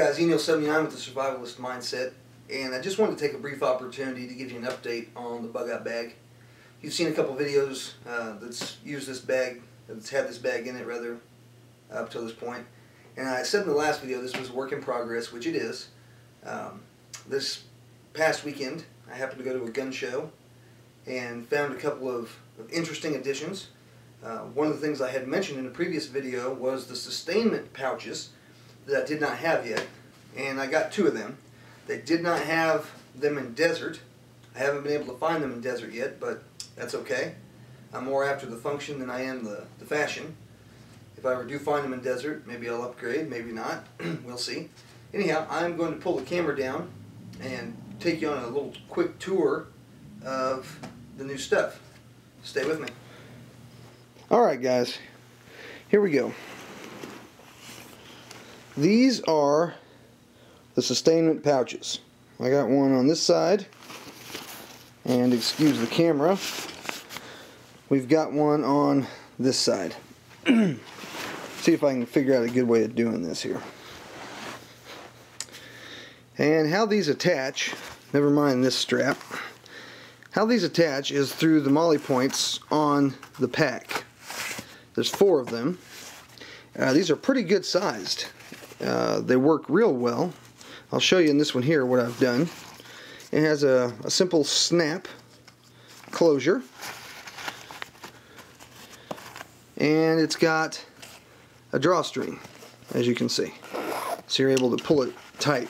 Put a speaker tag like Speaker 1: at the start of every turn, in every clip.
Speaker 1: guys, Eno79 with the Survivalist Mindset, and I just wanted to take a brief opportunity to give you an update on the bug out bag. You've seen a couple videos that's used this bag, that's had this bag in it rather, up till this point. And I said in the last video this was a work in progress, which it is. This past weekend I happened to go to a gun show and found a couple of interesting additions. One of the things I had mentioned in a previous video was the Sustainment pouches that I did not have yet, and I got 2 of them. They did not have them in desert. I haven't been able to find them in desert yet, but that's okay. I'm more after the function than I am the fashion. If I ever do find them in desert, maybe I'll upgrade, maybe not. We'll see. Anyhow, I'm going to pull the camera down and take you on a little quick tour of the new stuff. Stay with me. Alright guys, here we go. These are the Sustainment pouches. I got one on this side, and excuse the camera, we've got one on this side. See if I can figure out a good way of doing this here. And how these attach, never mind this strap, how these attach is through the molly points on the pack. There's 4 of them. These are pretty good sized. They work real well. I'll show you in this one here what I've done. It has a simple snap closure, and it's got a drawstring, as you can see, so you're able to pull it tight.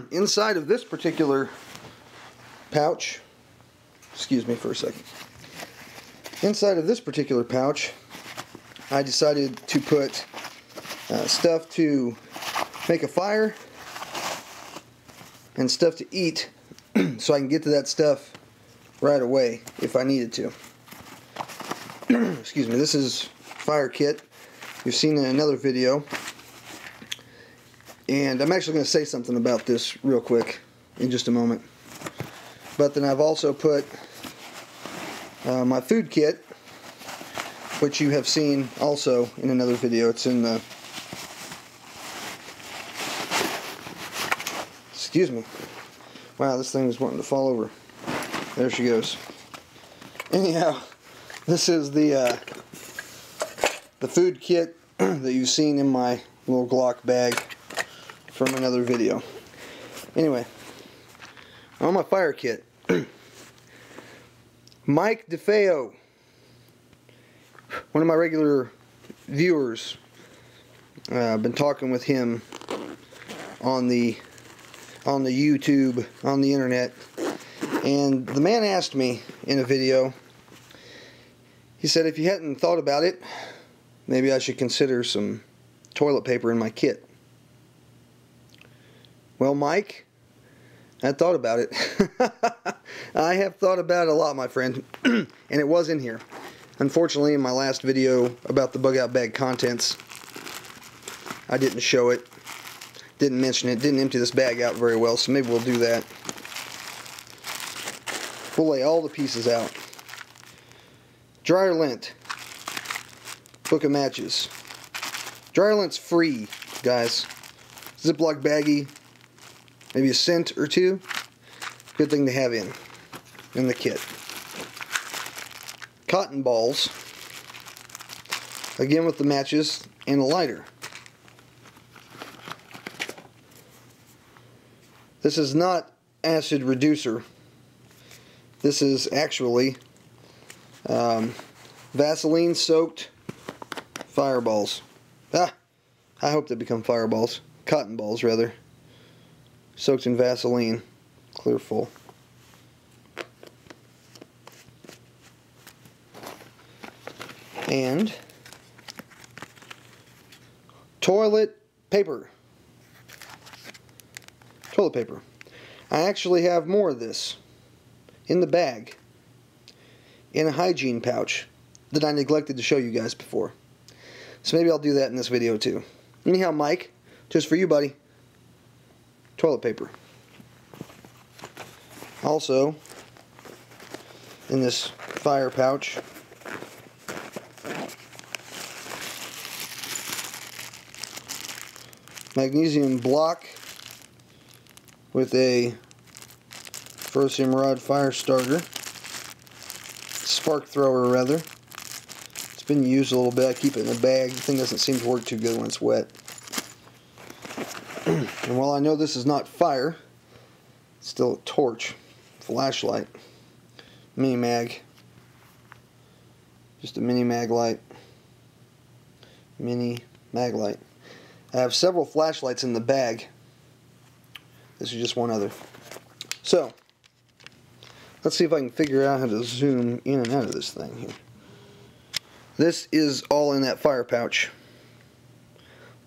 Speaker 1: Inside of this particular pouch, excuse me for a second, inside of this particular pouch I decided to put stuff to make a fire and stuff to eat so I can get to that stuff right away if I needed to. Excuse me, this is fire kit. You've seen in another video, and I'm actually going to say something about this real quick in just a moment. But then I've also put my food kit, which you have seen also in another video. It's in the, excuse me, wow, this thing is wanting to fall over. There she goes. Anyhow, this is the food kit that you've seen in my little Glock bag from another video. Anyway, on my fire kit, Mike DeFeo, one of my regular viewers, I've been talking with him on the YouTube, on the internet, and the man asked me in a video, he said if you hadn't thought about it, maybe I should consider some toilet paper in my kit. Well, Mike, I thought about it. I have thought about it a lot, my friend, and it was in here. Unfortunately, in my last video about the bug out bag contents, I didn't show it, didn't mention it, didn't empty this bag out very well, so maybe we'll do that. We'll lay all the pieces out. Dryer lint, book of matches. Dryer lint's free, guys. Ziploc baggie, maybe a cent or 2. Good thing to have in the kit. Cotton balls, again with the matches and a lighter. This is not acid reducer. This is actually Vaseline soaked fireballs. I hope they become fireballs. Cotton balls, rather. Soaked in Vaseline. Clear full. And toilet paper. Toilet paper. I actually have more of this in the bag in a hygiene pouch that I neglected to show you guys before. So maybe I'll do that in this video too. Anyhow, Mike, just for you, buddy, toilet paper. Also, in this fire pouch, magnesium block with a ferrocium rod fire starter, spark thrower rather. It's been used a little bit. I keep it in a bag. The thing doesn't seem to work too good when it's wet. And while I know this is not fire, it's still a torch, flashlight, mini mag, just a mini mag light, mini mag light. I have several flashlights in the bag. This is just one other. So, let's see if I can figure out how to zoom in and out of this thing here. This is all in that fire pouch.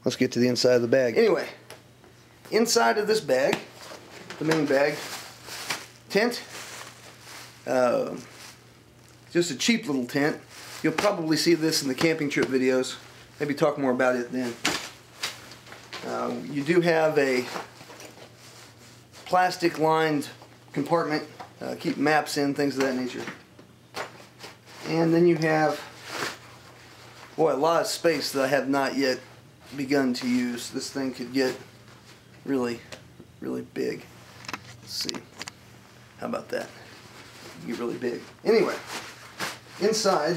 Speaker 1: Let's get to the inside of the bag. Anyway, inside of this bag, the main bag, tent, just a cheap little tent. You'll probably see this in the camping trip videos. Maybe talk more about it then. You do have a plastic lined compartment, keep maps in, things of that nature. And then you have, boy, a lot of space that I have not yet begun to use. This thing could get really, really big. Let's see. How about that? Get really big. Anyway, inside,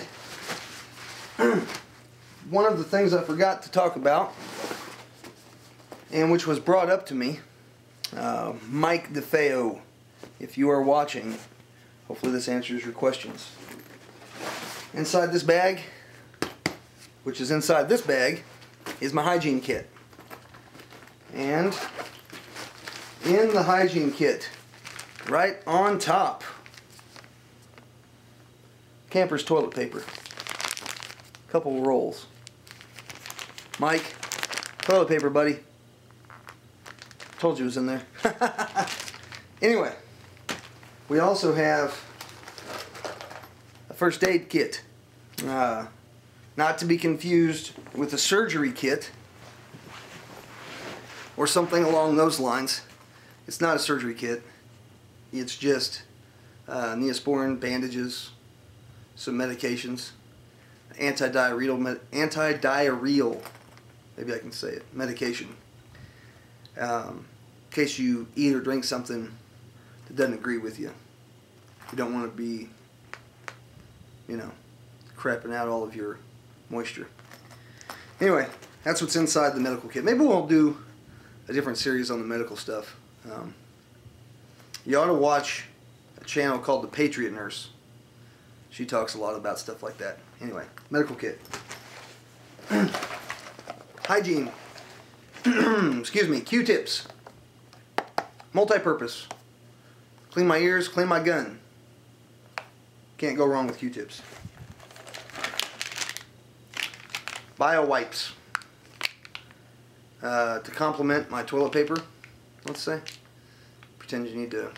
Speaker 1: one of the things I forgot to talk about, and which was brought up to me, Mike DeFeo, if you are watching, hopefully this answers your questions. Inside this bag, which is inside this bag, is my hygiene kit. And in the hygiene kit, right on top, camper's toilet paper. Couple rolls. Mike, toilet paper, buddy. Told you it was in there. Anyway, we also have a first aid kit. Not to be confused with a surgery kit or something along those lines. It's not a surgery kit. It's just Neosporin, bandages, some medications, antidiarrheal, maybe I can say it, medication. In case you eat or drink something that doesn't agree with you. You don't want to be, you know, crapping out all of your moisture. Anyway, that's what's inside the medical kit. Maybe we'll do a different series on the medical stuff. You ought to watch a channel called The Patriot Nurse. She talks a lot about stuff like that. Anyway, medical kit. Hygiene. Excuse me, Q-tips. Multi-purpose. Clean my ears, clean my gun. Can't go wrong with Q-tips. Bio wipes. To complement my toilet paper, let's say. Pretend you need to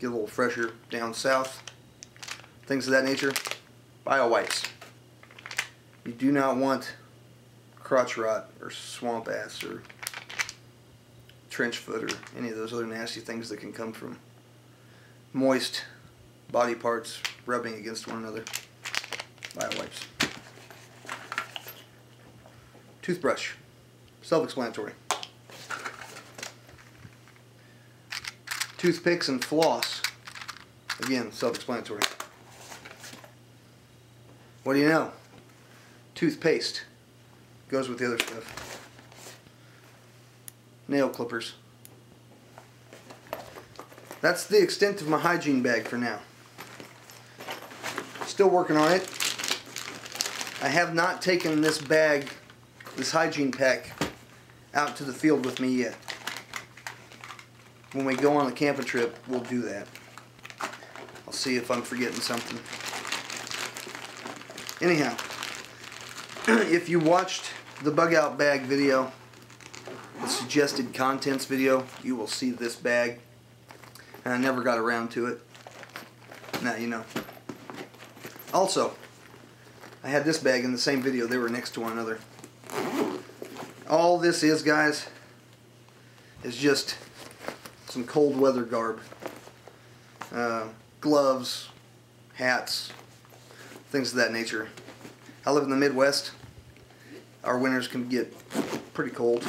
Speaker 1: get a little fresher down south. Things of that nature. Bio wipes. You do not want crotch rot or swamp ass or trench foot or any of those other nasty things that can come from moist body parts rubbing against one another. Bio wipes. Toothbrush. Self-explanatory. Toothpicks and floss. Again, self-explanatory. What do you know? Toothpaste. Goes with the other stuff. Nail clippers. That's the extent of my hygiene bag for now. Still working on it. I have not taken this bag, this hygiene pack, out to the field with me yet. When we go on the camping trip, we'll do that. I'll see if I'm forgetting something. Anyhow, if you watched the bug out bag video, the suggested contents video, you will see this bag. And I never got around to it. Now you know. Also, I had this bag in the same video. They were next to one another. All this is, guys, is just some cold weather garb. Gloves, hats, things of that nature. I live in the Midwest. Our winters can get pretty cold.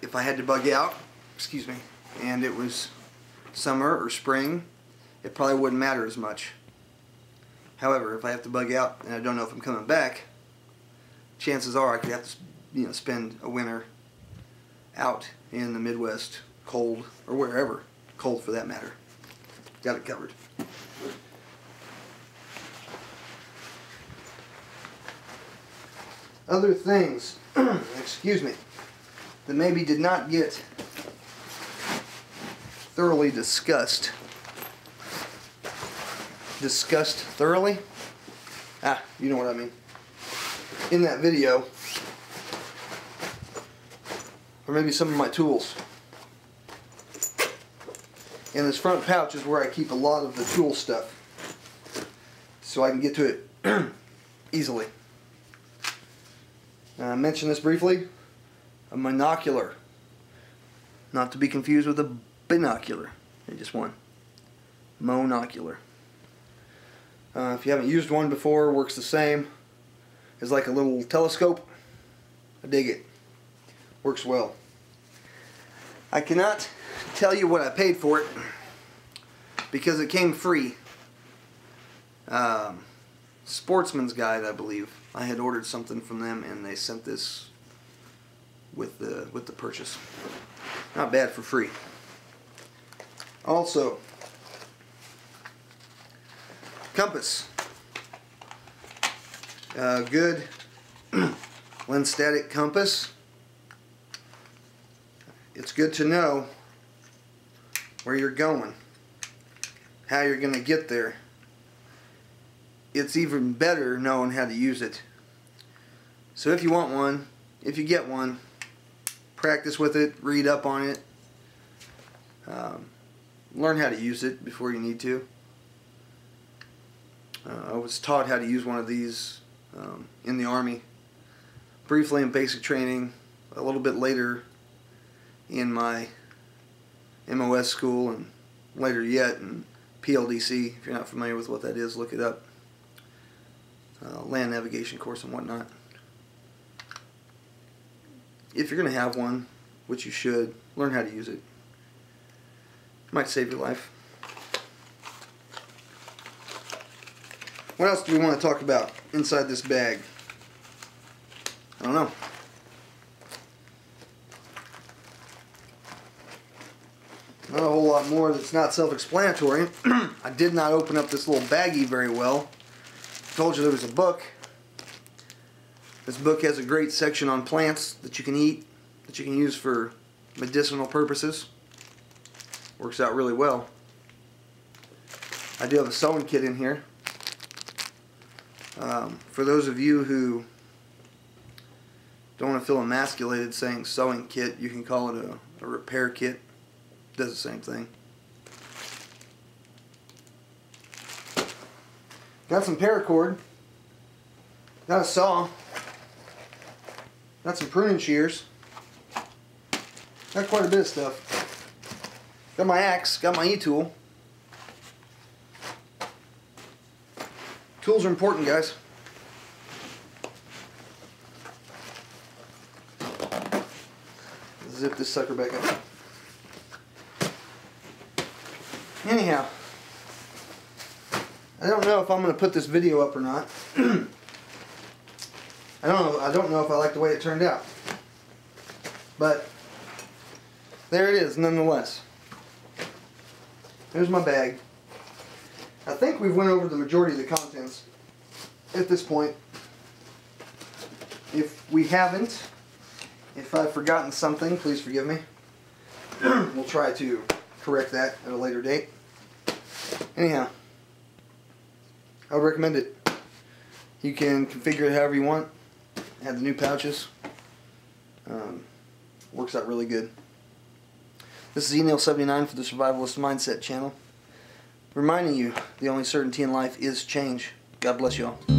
Speaker 1: If I had to bug out, excuse me, and it was summer or spring, it probably wouldn't matter as much. However, if I have to bug out and I don't know if I'm coming back, chances are I could have to, spend a winter out in the Midwest, cold, or wherever, cold for that matter. Got it covered. Other things, excuse me, that maybe did not get thoroughly discussed. Discussed thoroughly? You know what I mean. In that video, or maybe some of my tools. And this front pouch is where I keep a lot of the tool stuff, so I can get to it easily. I mentioned this briefly. A monocular, not to be confused with a binocular. Just one. Monocular. If you haven't used one before, works the same. It's like a little telescope. I dig it. Works well. I cannot tell you what I paid for it because it came free. Sportsman's Guide, I believe. I had ordered something from them and they sent this with the purchase. Not bad for free. Also, compass. Good lens static compass. It's good to know where you're going, how you're going to get there. It's even better knowing how to use it. So if you want one, if you get one, practice with it, read up on it, learn how to use it before you need to. I was taught how to use one of these in the Army, briefly in basic training, a little bit later in my MOS school, and later yet in PLDC. If you're not familiar with what that is, look it up. Land navigation course and whatnot. If you're going to have one, which you should, learn how to use it. It might save your life. What else do we want to talk about inside this bag? I don't know. Not a whole lot more that's not self-explanatory. I did not open up this little baggie very well. I told you there was a book. This book has a great section on plants that you can eat, that you can use for medicinal purposes. Works out really well. I do have a sewing kit in here. For those of you who don't want to feel emasculated saying sewing kit, you can call it a repair kit. Does the same thing. Got some paracord. Got a saw. Got some pruning shears. Got quite a bit of stuff. Got my axe. Got my e-tool. Tools are important, guys. Zip this sucker back up. Anyhow, I don't know if I'm going to put this video up or not. I don't know if I like the way it turned out. But there it is nonetheless. There's my bag. I think we've went over the majority of the contents at this point. If we haven't, if I've forgotten something, please forgive me. We'll try to correct that at a later date. Anyhow, I would recommend it. You can configure it however you want. Add the new pouches. Works out really good. This is Enail79 for the Survivalist Mindset channel. Reminding you, the only certainty in life is change. God bless you all.